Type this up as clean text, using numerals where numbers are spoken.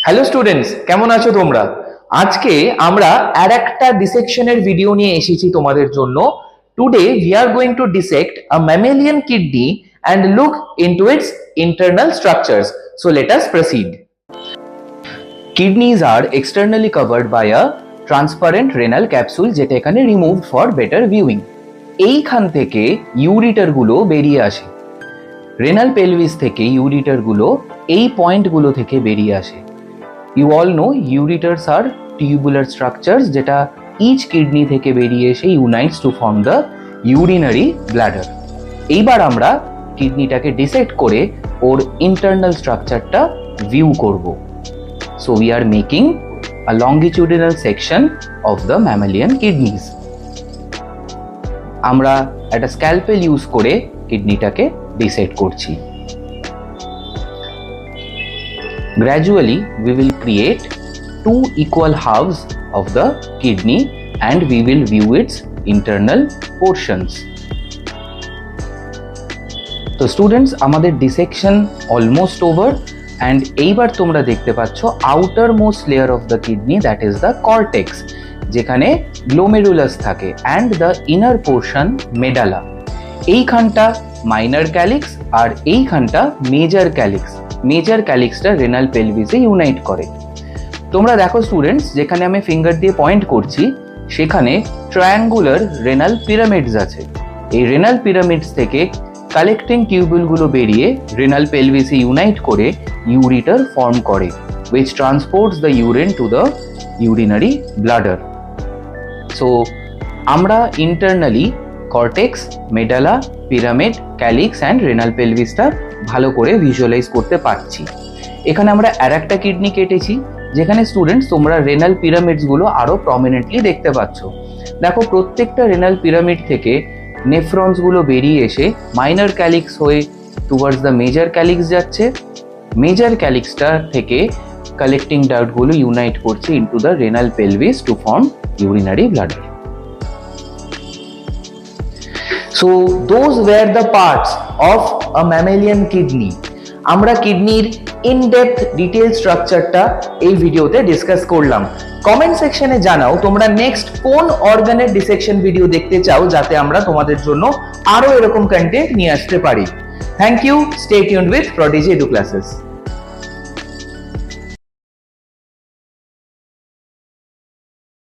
Hello students, কেমন আছো তোমরা? আজকে আমরা আরেকটা ডিসেকশনের ভিডিও নিয়ে এসেছি তোমাদের জন্য। Today we are going to dissect a mammalian kidney and look into its internal structures. So let us proceed. Kidneys are externally covered by a transparent renal capsule যেটা এখানে removed for better viewing. এইখান থেকে ইউরিটার গুলো বেরিয়ে আসে। Renal pelvis থেকে ইউরিটার গুলো এই পয়েন্ট গুলো থেকে বেরিয়ে আসে। You all know ureters are tubular structures যেটা each kidney থেকে বেরিয়ে এসে unites to form the urinary bladder. এইবার আমরা কিডনিটাকে ডিসেক্ট করে ওর ইন্টারনাল স্ট্রাকচারটা ভিউ করব। So we are making a longitudinal section of the mammalian kidneys. আমরা একটা স্ক্যালপেল ইউজ করে কিডনিটাকে ডিসেক্ট করছি। Gradually, we will create two equal halves of the kidney and we will view its internal portions. So students, আমাদের dissection almost over and এইবার তোমরা দেখতে পাচ্ছ outermost layer of the kidney, that is the cortex, যেখানে glomerulus থাকে and the inner portion medulla. এইখানটা minor calyx আর এইখানটা major calyx. Major ক্যালিক্সটা রেনাল পেলভিসে ইউনাইট করে। তোমরা দেখো স্টুডেন্টস, যেখানে আমি ফিঙ্গার দিয়ে পয়েন্ট করছি সেখানে ট্রায়াঙ্গুলার রেনাল পিরামিডস আছে। এই রেনাল পিরামিডস থেকে কালেক্টিং টিউবুলগুলো বেরিয়ে রেনাল পেলভিসে ইউনাইট করে ইউরিটার ফর্ম করে, which transports the urine to the urinary bladder. So আমরা internally cortex, medulla, pyramid, calyx and renal পেলভিসটা ভালো করে ভিজুয়ালাইজ করতে পারছি। এখানে আমরা আরেকটা কিডনি কেটেছি যেখানে স্টুডেন্টস তোমরা রেনাল পিরামিডস গুলো আরো প্রমিনেন্টলি দেখতে পাচ্ছ। দেখো প্রত্যেকটা রেনাল পিরামিড থেকে নেফ্রনস গুলো বেরিয়ে এসে মাইনর ক্যালিক্স হয়ে টুয়ার্ডস দ্য মেজর ক্যালিক্স যাচ্ছে। মেজর ক্যালিক্সটা থেকে কালেক্টিং ডাক্ট গুলো ইউনাইট করছে into the renal pelvis to form urinary bladder. So those were the parts of a mammalian kidney. আমরা কিডনির in-depth detail স্ট্রাকচারটা এই ভিডিওতে ডিসকাস করলাম। কমেন্ট সেকশনে জানাও তোমরা নেক্সট কোন অর্গানের ডিসেকশন ভিডিও দেখতে চাও, যাতে আমরা তোমাদের জন্য আরো এরকম কন্টেন্ট নিয়ে আসতে পারি। Thank you, stay tuned with Prodigy Edu classes.